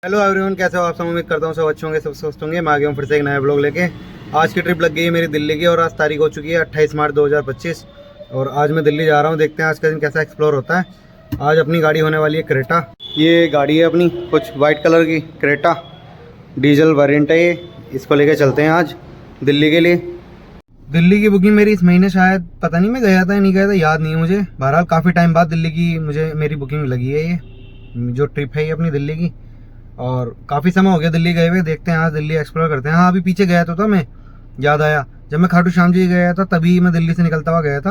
Hello everyone, कैसे हो आप सब। उम्मीद करता हूँ सब अच्छे होंगे, सब स्वस्थ होंगे। मैं आ गया हूँ फिर से एक नया ब्लॉग लेके। आज की ट्रिप लग गई है मेरी दिल्ली की और आज तारीख हो चुकी है 28 मार्च 2025 और आज मैं दिल्ली जा रहा हूँ। देखते हैं आज का दिन कैसा एक्सप्लोर होता है। आज अपनी गाड़ी होने वाली है क्रेटा। ये गाड़ी है अपनी कुछ वाइट कलर की क्रेटा, डीजल वेरिएंट है ये। इसको लेके चलते हैं आज दिल्ली के लिए। दिल्ली की बुकिंग मेरी इस महीने शायद, पता नहीं मैं गया था या नहीं गया था, याद नहीं है मुझे। बहरहाल काफ़ी टाइम बाद दिल्ली की मेरी बुकिंग लगी है। ये जो ट्रिप है ये अपनी दिल्ली की, और काफ़ी समय हो गया दिल्ली गए हुए। देखते हैं आज दिल्ली एक्सप्लोर करते हैं। हाँ, अभी पीछे गया तो था मैं, याद आया जब मैं खाटू श्याम जी गया था तभी मैं दिल्ली से निकलता हुआ गया था,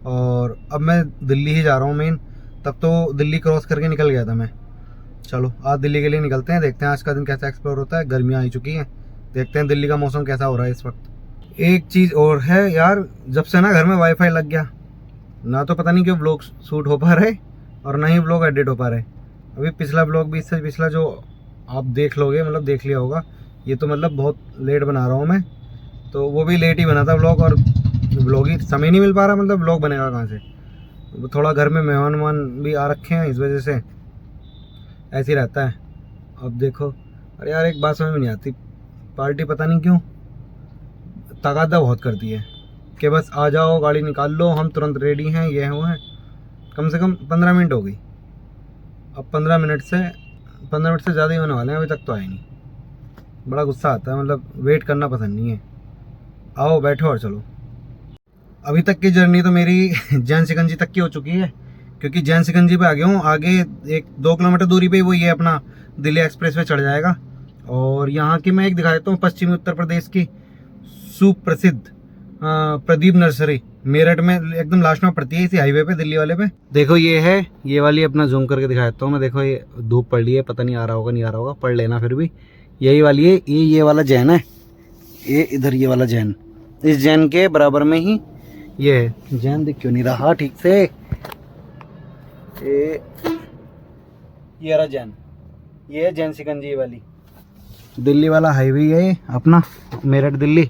और अब मैं दिल्ली ही जा रहा हूँ मेन। तब तो दिल्ली क्रॉस करके निकल गया था मैं। चलो आज दिल्ली के लिए निकलते हैं, देखते हैं आज का दिन कैसा एक्सप्लोर होता है। गर्मियाँ आ चुकी हैं, देखते हैं दिल्ली का मौसम कैसा हो रहा है इस वक्त। एक चीज़ और है यार, जब से ना घर में वाईफाई लग गया ना, तो पता नहीं क्यों ब्लॉग शूट हो पा रहे और ना ही ब्लॉग एडिट हो पा रहे। अभी पिछला ब्लॉग भी, इससे पिछला जो आप देख लोगे, मतलब देख लिया होगा, ये तो मतलब बहुत लेट बना रहा हूँ मैं, तो वो भी लेट ही बना था ब्लॉग, और ब्लॉग ही समय नहीं मिल पा रहा, मतलब ब्लॉग बनेगा कहाँ से। थोड़ा घर में मेहमान वहमान भी आ रखे हैं, इस वजह से ऐसे ही रहता है। अब देखो, अरे यार एक बात समझ में नहीं आती, पार्टी पता नहीं क्यों तगादा बहुत करती है कि बस आ जाओ, गाड़ी निकाल लो, हम तुरंत रेडी हैं, ये हैं वो हैं। कम से कम 15 मिनट हो गई, अब 15 मिनट से ज़्यादा ही होने वाले हैं, अभी तक तो आए नहीं। बड़ा गुस्सा आता है, मतलब वेट करना पसंद नहीं है। आओ बैठो और चलो। अभी तक की जर्नी तो मेरी जैन सिकंजी तक की हो चुकी है, क्योंकि जैन सिकंजी पे आ गया हूँ। आगे 1-2 किलोमीटर दूरी पे ही वो ये अपना दिल्ली एक्सप्रेस वे चढ़ जाएगा। और यहाँ की मैं एक दिखा देता हूँ, पश्चिमी उत्तर प्रदेश की सुप्रसिद्ध प्रदीप नर्सरी, मेरठ में एकदम लास्ट में पड़ती है, इसी हाईवे पे, दिल्ली वाले पे। देखो ये है, ये वाली अपना जूम करके दिखा देता हूँ मैं। देखो ये धूप पड़ रही है, पता नहीं आ रहा होगा नहीं आ रहा होगा, पढ़ लेना फिर भी। यही वाली है, ये वाला जैन है, ये इधर ये वाला जैन, इस जैन के बराबर में ही ये है। जैन दिख क्यों नहीं रहा ठीक से, ये रहा जैन, ये है जैन सिकंजी वाली। दिल्ली वाला हाईवे है अपना, मेरठ दिल्ली,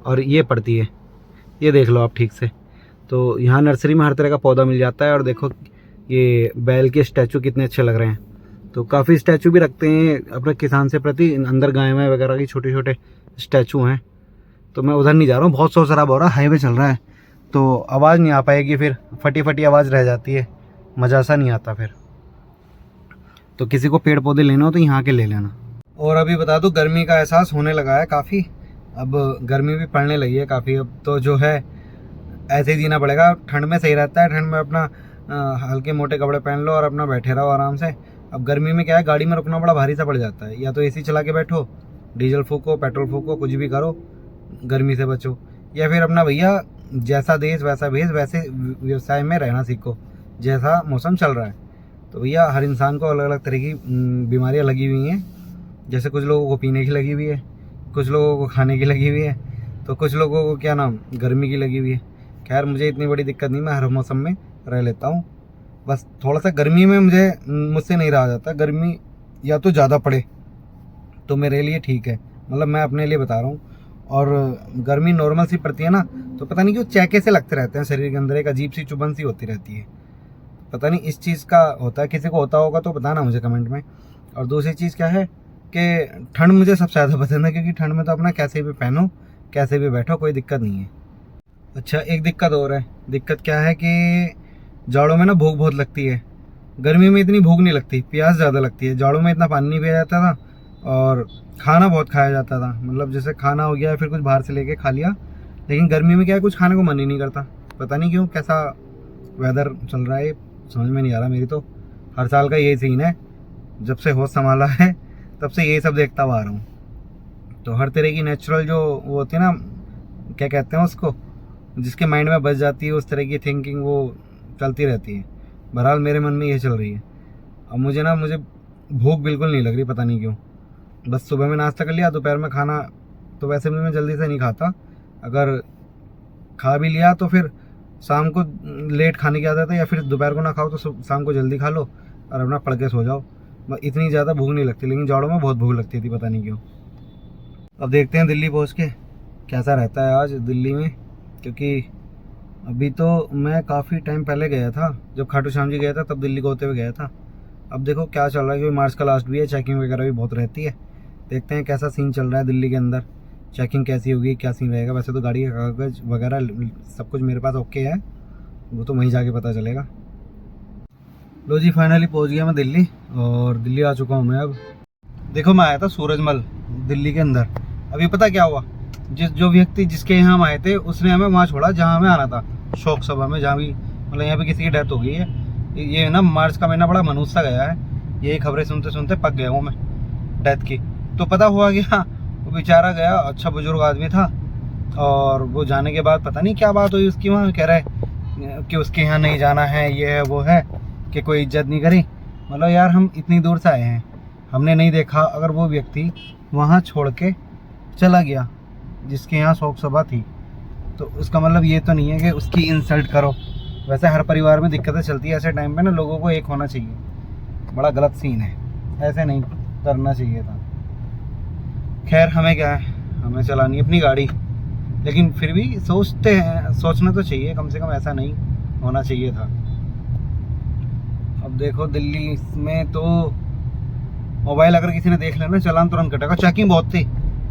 और ये पड़ती है, ये देख लो आप ठीक से। तो यहाँ नर्सरी में हर तरह का पौधा मिल जाता है। और देखो ये बैल के स्टैचू कितने अच्छे लग रहे हैं। तो काफ़ी स्टैचू भी रखते हैं अपने किसान से प्रति, अंदर गाय में वगैरह की छोटे छोटे स्टैचू हैं। तो मैं उधर नहीं जा रहा हूँ, बहुत शोर शराबा हो रहा है, हाईवे चल रहा है, तो आवाज़ नहीं आ पाएगी, फिर फटी फटी आवाज़ रह जाती है, मज़ा सा नहीं आता फिर। तो किसी को पेड़ पौधे लेना हो तो यहाँ के ले लेना। और अभी बता दूँ, गर्मी का एहसास होने लगा है काफ़ी, अब गर्मी भी पड़ने लगी है काफ़ी। अब तो जो है ऐसे ही जीना पड़ेगा। ठंड में सही रहता है, ठंड में अपना हल्के मोटे कपड़े पहन लो और अपना बैठे रहो आराम से। अब गर्मी में क्या है, गाड़ी में रुकना बड़ा भारी सा पड़ जाता है। या तो एसी चला के बैठो, डीजल फूको, पेट्रोल फूको, कुछ भी करो, गर्मी से बचो। या फिर अपना भैया जैसा देश वैसा भेष, वैसे व्यवसाय में रहना सीखो, जैसा मौसम चल रहा है। तो भैया हर इंसान को अलग अलग तरह की बीमारियाँ लगी हुई हैं। जैसे कुछ लोगों को पीने की लगी हुई है, कुछ लोगों को खाने की लगी हुई है, तो कुछ लोगों को क्या नाम गर्मी की लगी हुई है। खैर मुझे इतनी बड़ी दिक्कत नहीं, मैं हर मौसम में रह लेता हूँ। बस थोड़ा सा गर्मी में मुझसे नहीं रहा जाता। गर्मी या तो ज़्यादा पड़े तो मेरे लिए ठीक है, मतलब मैं अपने लिए बता रहा हूँ। और गर्मी नॉर्मल सी पड़ती है ना, तो पता नहीं क्यों चैके से लगते रहते हैं शरीर के अंदर, एक अजीब सी चुभन सी होती रहती है। पता नहीं इस चीज़ का होता है, किसी को होता होगा तो बताना मुझे कमेंट में। और दूसरी चीज़ क्या है कि ठंड मुझे सबसे ज़्यादा पसंद है, क्योंकि ठंड में तो अपना कैसे भी पहनो, कैसे भी बैठो, कोई दिक्कत नहीं है। अच्छा एक दिक्कत और है। दिक्कत क्या है कि जाड़ों में ना भूख बहुत लगती है, गर्मी में इतनी भूख नहीं लगती, प्यास ज़्यादा लगती है। जाड़ों में इतना पानी नहीं पिया जाता था और खाना बहुत खाया जाता था, मतलब जैसे खाना हो गया फिर कुछ बाहर से लेके खा लिया। लेकिन गर्मी में क्या है, कुछ खाने को मन ही नहीं करता। पता नहीं क्यों, कैसा वेदर चल रहा है समझ में नहीं आ रहा। मेरी तो हर साल का यही सीन है, जब से होश संभाला है तब से यही सब देखता हुआ आ रहा हूँ। तो हर तरह की नेचुरल जो वो होती है ना, क्या कहते हैं उसको, जिसके माइंड में बस जाती है, उस तरह की थिंकिंग वो चलती रहती है। बहरहाल मेरे मन में ये चल रही है। अब मुझे भूख बिल्कुल नहीं लग रही, पता नहीं क्यों। बस सुबह में नाश्ता कर लिया, दोपहर में खाना तो वैसे भी मैं जल्दी से नहीं खाता, अगर खा भी लिया तो फिर शाम को लेट खाने की आदत है, या फिर दोपहर को ना खाओ तो शाम को जल्दी खा लो और अपना पढ़ के सो जाओ। इतनी ज़्यादा भूख नहीं लगती, लेकिन जाड़ों में बहुत भूख लगती थी, पता नहीं क्यों। अब देखते हैं दिल्ली पहुंच के कैसा रहता है आज दिल्ली में, क्योंकि अभी तो मैं काफ़ी टाइम पहले गया था, जब खाटू श्याम जी गया था तब दिल्ली को होते हुए गया था। अब देखो क्या चल रहा है, क्योंकि मार्च का लास्ट भी है, चेकिंग वगैरह भी बहुत रहती है। देखते हैं कैसा सीन चल रहा है दिल्ली के अंदर, चेकिंग कैसी होगी, क्या सीन रहेगा। वैसे तो गाड़ी का कागज़ वगैरह सब कुछ मेरे पास ओके है, वो तो वहीं जाके पता चलेगा। लो जी, फाइनली पहुंच गया मैं दिल्ली, और दिल्ली आ चुका हूँ मैं। अब देखो, मैं आया था सूरजमल दिल्ली के अंदर। अभी पता क्या हुआ, जो व्यक्ति जिसके यहाँ हम आए थे उसने हमें वहाँ छोड़ा जहाँ हमें आना था, शोक सभा में, जहाँ भी मतलब यहाँ पे किसी की डेथ हो गई है। ये ना मार्च का महीना बड़ा मनहूस सा गया है, यही खबरें सुनते सुनते पक गया हूँ मैं डेथ की। तो पता हुआ कि हाँ, वो बेचारा गया, अच्छा बुजुर्ग आदमी था, और वो जाने के बाद पता नहीं क्या बात हुई उसकी, वहाँ कह रहा है कि उसके यहाँ नहीं जाना है, ये है वो है, कि कोई इज्जत नहीं करी। मतलब यार, हम इतनी दूर से आए हैं, हमने नहीं देखा, अगर वो व्यक्ति वहाँ छोड़ के चला गया जिसके यहाँ शोक सभा थी, तो उसका मतलब ये तो नहीं है कि उसकी इंसल्ट करो। वैसे हर परिवार में दिक्कतें चलती है, ऐसे टाइम पे ना लोगों को एक होना चाहिए। बड़ा गलत सीन है, ऐसे नहीं करना चाहिए था। खैर, हमें क्या है, हमें चलानी अपनी गाड़ी, लेकिन फिर भी सोचते हैं, सोचना तो चाहिए कम से कम, ऐसा नहीं होना चाहिए था। अब देखो दिल्ली में तो मोबाइल अगर किसी ने देख लेना, चालान तुरंत कटेगा। चेकिंग बहुत थी,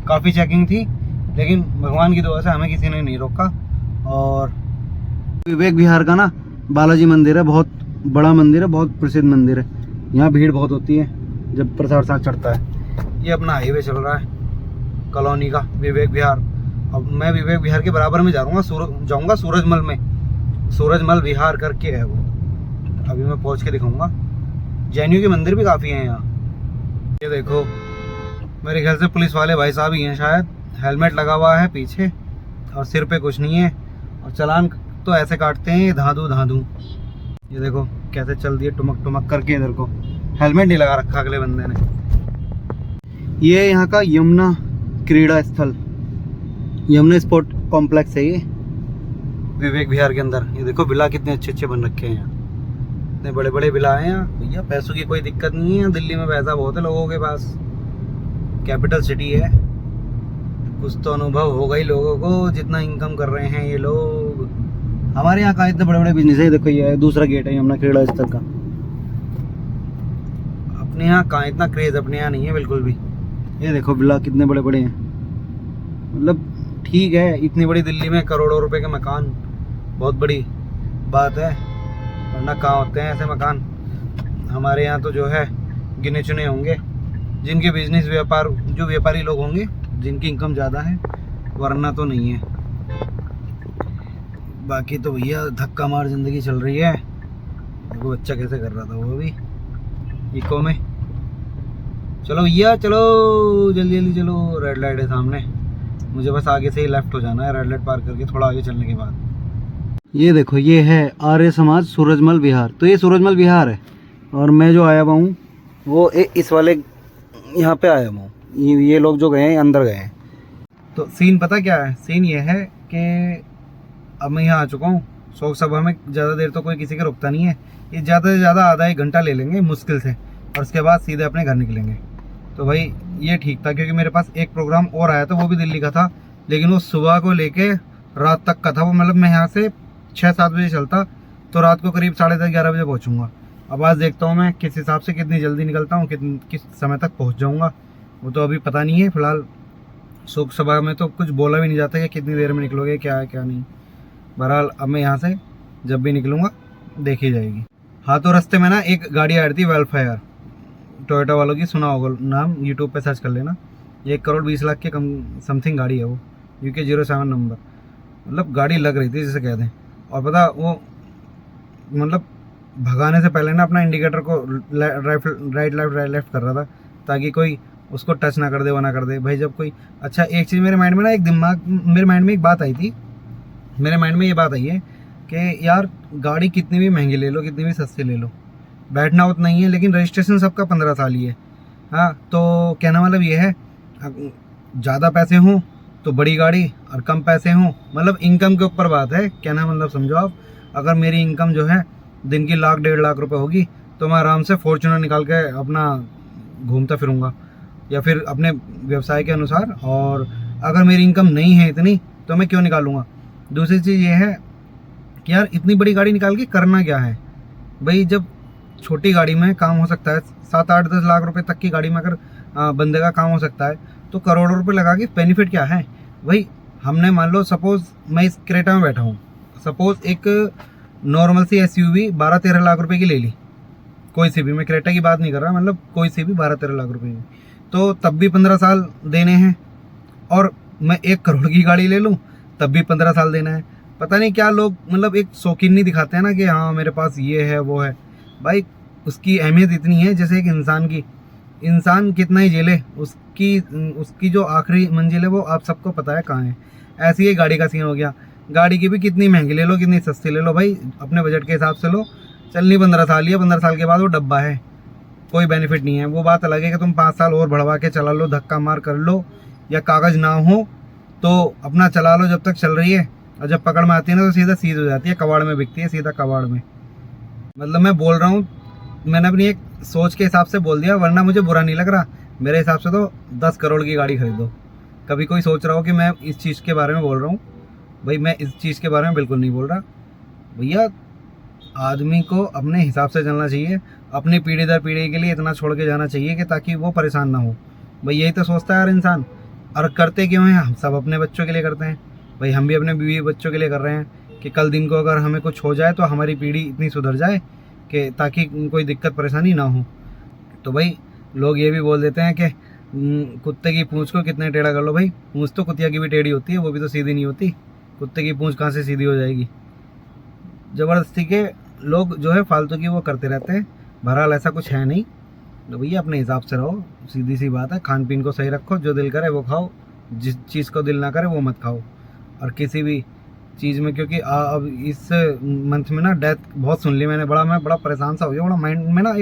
काफ़ी चेकिंग थी, लेकिन भगवान की दुआ से हमें किसी ने नहीं रोका। और विवेक विहार का ना बालाजी मंदिर है, बहुत बड़ा मंदिर है, बहुत प्रसिद्ध मंदिर है। यहाँ भीड़ बहुत होती है जब प्रसाद चढ़ता है। ये अपना हाईवे चल रहा है कॉलोनी का, विवेक विहार। अब मैं विवेक विहार के बराबर में जाऊँगा सूरजमल में, सूरजमल विहार करके है वो, अभी मैं पहुँच के दिखाऊँगा। जैनियों के मंदिर भी काफ़ी हैं यहाँ। ये देखो, मेरे ख्याल से पुलिस वाले भाई साहब ही हैं शायद, हेलमेट लगा हुआ है पीछे, और सिर पे कुछ नहीं है, और चालान तो ऐसे काटते हैं धांधू धांधू। ये देखो कैसे चल दिए टुमक टुमक करके। इधर को हेलमेट नहीं लगा रखा अगले बंदे ने। ये यहाँ का यमुना क्रीड़ा स्थल, यमुना स्पोर्ट कॉम्प्लेक्स है ये विवेक विहार के अंदर। ये देखो विला कितने अच्छे अच्छे बन रखे हैं यहाँ, इतने बड़े बड़े विला हैं यहाँ। भैया पैसों की कोई दिक्कत नहीं है, दिल्ली में पैसा बहुत है लोगों के पास, कैपिटल सिटी है। कुछ तो अनुभव होगा ही लोगों को, जितना इनकम कर रहे हैं ये लोग। हमारे यहाँ का इतने बड़े बड़े बिजनेस है। देखो ये दूसरा गेट है यमुना क्रीड़ा स्थल का। अपने यहाँ कहाँ इतना क्रेज, अपने यहाँ नहीं है बिल्कुल भी। ये देखो विला कितने बड़े बड़े हैं, मतलब ठीक है, इतनी बड़ी दिल्ली में करोड़ों रुपए के मकान बहुत बड़ी बात है, वरना कहाँ होते हैं ऐसे मकान। हमारे यहाँ तो जो है गिने चुने होंगे जिनके बिजनेस व्यापार, जो व्यापारी लोग होंगे जिनकी इनकम ज़्यादा है, वरना तो नहीं है। बाकी तो भैया धक्का मार ज़िंदगी चल रही है। देखो बच्चा कैसे कर रहा था वो भी इको में। चलो भैया चलो, जल्दी जल्दी चलो, रेड लाइट है सामने, मुझे बस आगे से ही लेफ्ट हो जाना है, रेड लाइट पार करके थोड़ा आगे चलने के बाद। ये देखो ये है आर्य समाज सूरजमल विहार। तो ये सूरजमल विहार है, और मैं जो आया हुआ हूँ वो इस वाले यहाँ पे आया हूँ। ये लोग जो गए हैं अंदर गए हैं। तो सीन पता क्या है, सीन ये है कि अब मैं यहाँ आ चुका हूँ शोक सभा में। ज़्यादा देर तो कोई किसी का रुकता नहीं है, ये ज़्यादा से ज़्यादा आधा एक घंटा ले लेंगे मुश्किल से, और उसके बाद सीधे अपने घर निकलेंगे। तो भाई ये ठीक था, क्योंकि मेरे पास एक प्रोग्राम और आया था, वो भी दिल्ली का था, लेकिन वो सुबह को लेके रात तक का था वो। मतलब मैं यहाँ से 6-7 बजे चलता तो रात को करीब 10:30-11 बजे पहुँचूँगा। अब आज देखता हूँ मैं किस हिसाब से कितनी जल्दी निकलता हूँ, किस समय तक पहुँच जाऊँगा, वो तो अभी पता नहीं है। फिलहाल शोक सभा में तो कुछ बोला भी नहीं जाता कि कितनी देर में निकलोगे, क्या है क्या नहीं। बहरहाल अब मैं यहाँ से जब भी निकलूँगा देखी जाएगी। हाँ, तो रास्ते में ना एक गाड़ी आ रही थी वेलफेयर, टोयोटा वालों की, सुना होगा नाम, यूट्यूब पे सर्च कर लेना। 1,20,00,000 के कम समथिंग गाड़ी है वो, UK 07 नंबर। मतलब गाड़ी लग रही थी जिसे कहते हैं। और पता वो मतलब भगाने से पहले ना अपना इंडिकेटर को राइट लेफ्ट कर रहा था, ताकि कोई उसको टच ना कर दे, वो ना कर दे भाई। जब कोई अच्छा, एक चीज़ मेरे माइंड में ना मेरे माइंड में एक बात आई थी, मेरे माइंड में ये बात आई है कि यार गाड़ी कितनी भी महंगी ले लो, कितनी भी सस्ती ले लो, बैठना उतना ही है, लेकिन रजिस्ट्रेशन सबका 15 साल ही है। हाँ, तो कहना मतलब ये है, ज़्यादा पैसे हों तो बड़ी गाड़ी, और कम पैसे हों, मतलब इनकम के ऊपर बात है। कहना मतलब समझो आप, अगर मेरी इनकम जो है दिन की 1,00,000-1.5 लाख रुपए होगी, तो मैं आराम से फॉर्च्यूनर निकाल के अपना घूमता फिरूँगा, या फिर अपने व्यवसाय के अनुसार। और अगर मेरी इनकम नहीं है इतनी, तो मैं क्यों निकालूंगा। दूसरी चीज़ ये है कि यार इतनी बड़ी गाड़ी निकाल के करना क्या है भाई। जब छोटी गाड़ी में काम हो सकता है, 7-8-10 लाख रुपए तक की गाड़ी में अगर बंदे का काम हो सकता है, तो करोड़ों रुपए लगा के बेनिफिट क्या है भाई। हमने मान लो सपोज मैं इस क्रेटा में बैठा हूँ, सपोज एक नॉर्मल सी SUV 12-13 लाख रुपए की ले ली, कोई सी भी, मैं क्रेटा की बात नहीं कर रहा, मतलब कोई सी भी 12-13 लाख रुपए की, तो तब भी 15 साल देने हैं। और मैं 1 करोड़ की गाड़ी ले लूँ तब भी 15 साल देना है। पता नहीं क्या लोग मतलब एक शौकीनी दिखाते हैं ना कि हाँ मेरे पास ये है वो है। भाई उसकी अहमियत इतनी है जैसे एक इंसान की, इंसान कितना ही झेले, उसकी जो आखिरी मंजिल है वो आप सबको पता है कहाँ है। ऐसी ही गाड़ी का सीन हो गया। गाड़ी की भी कितनी महंगी ले लो, कितनी सस्ती ले लो, भाई अपने बजट के हिसाब से लो। चलनी 15 साल ही है, 15 साल के बाद वो डब्बा है, कोई बेनिफिट नहीं है। वो बात अलग है कि तुम 5 साल और बढ़वा के चला लो, धक्का मार कर लो, या कागज़ ना हो तो अपना चला लो जब तक चल रही है, और जब पकड़ में आती है ना तो सीधा सीज हो जाती है, कबाड़ में बिकती है, सीधा कबाड़ में। मतलब मैं बोल रहा हूँ, मैंने अपनी एक सोच के हिसाब से बोल दिया, वरना मुझे बुरा नहीं लग रहा। मेरे हिसाब से तो 10 करोड़ की गाड़ी खरीदो। कभी कोई सोच रहा हो कि मैं इस चीज़ के बारे में बोल रहा हूँ, भाई मैं इस चीज़ के बारे में बिल्कुल नहीं बोल रहा भैया। आदमी को अपने हिसाब से चलना चाहिए, अपनी पीढ़ी दर पीढ़ी के लिए इतना छोड़ के जाना चाहिए कि ताकि वो परेशान ना हो। भाई यही तो सोचता है यार इंसान। और करते क्यों हैं? हम सब अपने बच्चों के लिए करते हैं भाई, हम भी अपने बीवी बच्चों के लिए कर रहे हैं कि कल दिन को अगर हमें कुछ हो जाए तो हमारी पीढ़ी इतनी सुधर जाए कि ताकि कोई दिक्कत परेशानी ना हो। तो भाई लोग ये भी बोल देते हैं कि कुत्ते की पूंछ को कितने टेढ़ा कर लो। भाई पूंछ तो कुतिया की भी टेढ़ी होती है, वो भी तो सीधी नहीं होती। कुत्ते की पूंछ कहाँ से सीधी हो जाएगी? ज़बरदस्ती के लोग जो है फालतू की वो करते रहते हैं, बहरहाल ऐसा कुछ है नहीं। तो भैया अपने हिसाब से रहो, सीधी सी बात है। खान पीन को सही रखो, जो दिल करे वो खाओ, जिस चीज़ को दिल ना करे वो मत खाओ। और किसी भी चीज़ में, क्योंकि अब इस मंथ में ना डेथ बहुत सुन ली मैंने, मैं बड़ा परेशान सा हो गया, बड़ा माइंड में ना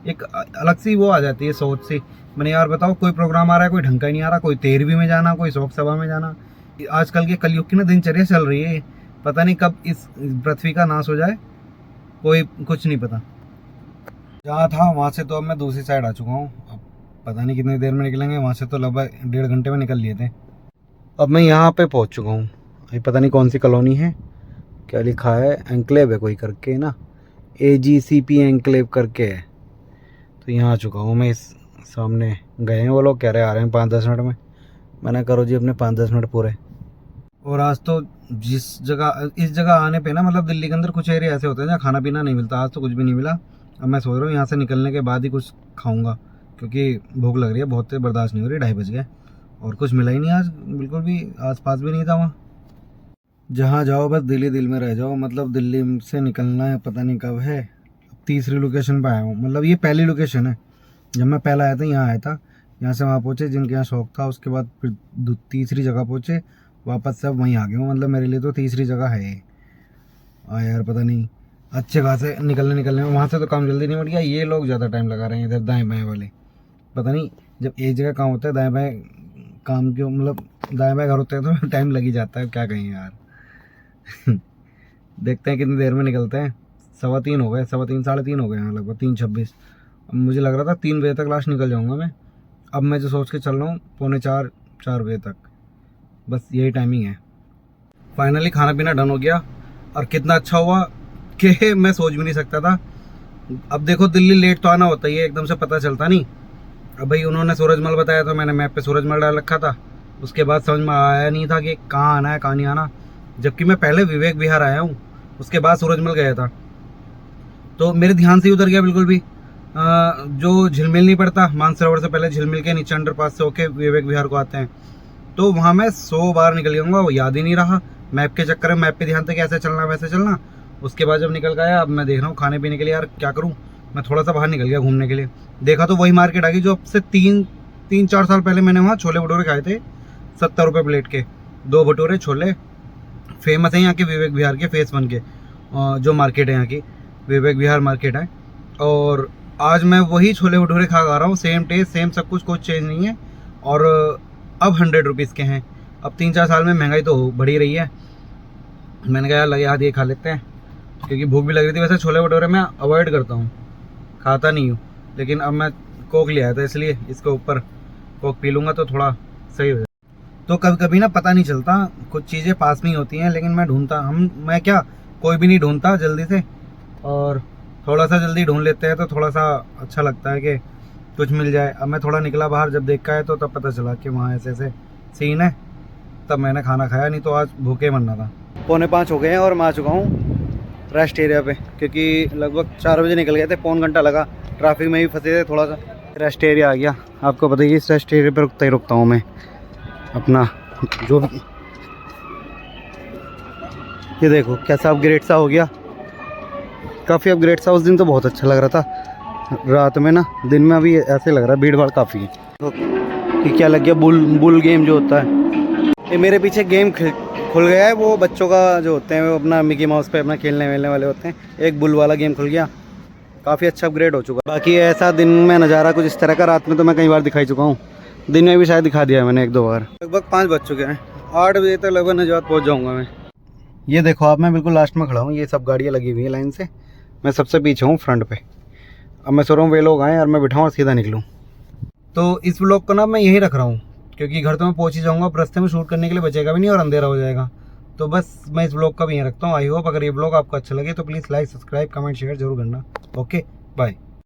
एक अलग सी वो आ जाती है सोच सी। मैंने यार बताओ, कोई प्रोग्राम आ रहा है, कोई ढंग का ही नहीं आ रहा, कोई 13वीं में जाना, कोई शोक सभा में जाना। आजकल के कलयुग की ना दिनचर्या चल रही है, पता नहीं कब इस पृथ्वी का नाश हो जाए, कोई कुछ नहीं पता। जहाँ था वहाँ से तो अब मैं दूसरी साइड आ चुका हूँ। अब पता नहीं कितनी देर में निकलेंगे, वहाँ से तो लगभग 1.5 घंटे में निकल लिए थे। अब मैं यहाँ पे पहुँच चुका हूँ। अभी पता नहीं कौन सी कॉलोनी है, क्या लिखा है, एंक्लेव है कोई करके ना, AGCP एंक्लेव करके है। तो यहाँ आ चुका हूँ मैं। इस सामने गए हैं वो लोग, कह रहे आ रहे हैं 5-10 मिनट में। मैंने करो जी अपने 5-10 मिनट पूरे। और आज तो इस जगह आने पे ना, मतलब दिल्ली के अंदर कुछ एरिया ऐसे होते हैं जहाँ खाना पीना नहीं मिलता। आज तो कुछ भी नहीं मिला। अब मैं सोच रहा हूँ यहाँ से निकलने के बाद ही कुछ खाऊंगा, क्योंकि भूख लग रही है बहुत, बर्दाश्त नहीं हो रही। 2:30 बज गए और कुछ मिला ही नहीं आज, बिल्कुल भी आस पास भी नहीं था वहाँ। जहाँ जाओ बस दिल्ली दिल में रह जाओ। मतलब दिल्ली से निकलना है पता नहीं कब है। अब तीसरी लोकेशन पर आया हूँ, मतलब ये पहली लोकेशन है। जब मैं पहला आया था यहाँ आया था, यहाँ से वहाँ पहुँचे जिनके यहाँ शौक था, उसके बाद फिर तीसरी जगह पहुँचे, वापस से अब वहीं आ गए हूँ। मतलब मेरे लिए तो तीसरी जगह है ये। यार पता नहीं, अच्छे खासे निकलने में वहाँ से तो काम जल्दी नहीं बढ़ गया। ये लोग ज़्यादा टाइम लगा रहे हैं इधर दाएं बाएं वाले। पता नहीं, जब एक जगह काम होता है दाएं बाएं काम क्यों, मतलब दाएं बाएं घर होते हैं तो टाइम लग ही जाता है, क्या कहें यार। देखते हैं कितनी देर में निकलते हैं। 3:15 हो गए, 3:15 3:30 हो गए हैं, लगभग 3:26। अब मुझे लग रहा था 3 बजे तक लास्ट निकल जाऊँगा मैं। अब मैं जो सोच के चल रहा हूँ 3:45-4 बजे तक, बस यही टाइमिंग है। फाइनली खाना पीना डन हो गया, और कितना अच्छा हुआ कि मैं सोच भी नहीं सकता था। अब देखो दिल्ली लेट तो आना होता ही है, एकदम से पता चलता नहीं। अब भाई उन्होंने सूरजमल बताया तो मैंने मैप पे सूरजमल डाल रखा था। उसके बाद समझ में आया नहीं था कि कहाँ आना है कहाँ नहीं आना, जबकि मैं पहले विवेक विहार आया हूँ, उसके बाद सूरजमल गया था। तो मेरे ध्यान से ही उतर गया बिल्कुल भी। जो झिलमिल नहीं पड़ता, मानसरोवर से पहले झिलमिल के नीचे अंडरपास से होके विवेक विहार को आते हैं, तो वहाँ मैं 100 बार निकल गया, वो याद ही नहीं रहा। मैप के चक्कर में मैप पे ध्यान था कि ऐसे चलना वैसे चलना। उसके बाद जब निकल गया, अब मैं देख रहा हूँ खाने पीने के लिए यार क्या करूँ। मैं थोड़ा सा बाहर निकल गया घूमने के लिए, देखा तो वही मार्केट आ गई जो अब से 3-4 साल पहले मैंने वहाँ छोले भटूरे खाए थे 70 रुपये प्लेट के। 2 भटूरे छोले फेमस है यहाँ के विवेक विहार के, फेस 1 के जो मार्केट है यहाँ की, विवेक विहार मार्केट है। और आज मैं वही छोले भटूरे खा रहा हूँ, सेम टेस्ट सेम सब कुछ, कोई चेंज नहीं है। और अब 100 रुपीज़ के हैं। अब 3-4 साल में महंगाई तो बढ़ ही रही है। मैंने कहा यार लगे हाथ ये खा लेते हैं, क्योंकि भूख भी लग रही थी। वैसे छोले भटूरे मैं अवॉइड करता हूँ, खाता नहीं हूँ, लेकिन अब मैं कोक ले आया था, इसलिए इसके ऊपर कोक पी लूँगा तो थोड़ा सही हो जाए। तो कभी कभी ना पता नहीं चलता, कुछ चीज़ें पास में ही होती हैं, लेकिन मैं ढूंढता मैं क्या कोई भी नहीं ढूंढता जल्दी से। और थोड़ा सा जल्दी ढूंढ लेते हैं तो थोड़ा सा अच्छा लगता है कि कुछ मिल जाए। अब मैं थोड़ा निकला बाहर, जब देखा है तो तब पता चला कि वहाँ ऐसे ऐसे सीन है, तब मैंने खाना खाया, नहीं तो आज भूखे मरना था। 4:45 हो गए हैं और मैं आ चुका हूँ रेस्ट एरिया पे, क्योंकि लगभग 4 बजे निकल गए थे, पौन घंटा लगा, ट्रैफिक में भी फंसे थे थोड़ा सा। रेस्ट एरिया आ गया, आपको पता ही है इस रेस्ट एरिया पे रुकता ही रुकता हूँ मैं अपना जो भी। ये देखो कैसा अपग्रेड सा हो गया, काफ़ी अपग्रेड सा। उस दिन तो बहुत अच्छा लग रहा था रात में ना, दिन में अभी ऐसे लग रहा है भीड़ भाड़ काफ़ी है। तो कि क्या लग गया बुल गेम जो होता है, ये मेरे पीछे गेम खुल गया है, वो बच्चों का जो होते हैं वो अपना मिकी माउस पे अपना खेलने वेलने वाले होते हैं, एक बुल वाला गेम खुल गया, काफ़ी अच्छा अपग्रेड हो चुका। बाकी ऐसा दिन में नज़ारा कुछ इस तरह का रात में तो मैं कई बार दिखाई चुका हूँ, दिन में भी शायद दिखा दिया है मैंने 1-2 बार। लगभग 5 बज चुके हैं, 8 बजे तक लगभग नजात पहुँच जाऊँगा मैं। ये देखो आप, मैं बिल्कुल लास्ट में खड़ा हूँ, ये सब गाड़ियाँ लगी हुई हैं लाइन से, मैं सबसे पीछे हूँ फ्रंट पे। अब मैं सोच रहा हूँ वे लोग आएँ और मैं बिठाऊँ और सीधा निकलूँ। तो इस व्लॉग को ना मैं यहीं रख रहा हूँ, क्योंकि घर तो मैं पहुँच ही जाऊँगा, अब रास्ते में शूट करने के लिए बचेगा भी नहीं और अंधेरा हो जाएगा। तो बस मैं इस व्लॉग का भी यहीं रखता हूँ। आई होप अगर ये व्लॉग आपको अच्छा लगे तो please like, subscribe, comment, share जरूर करना। Okay bye.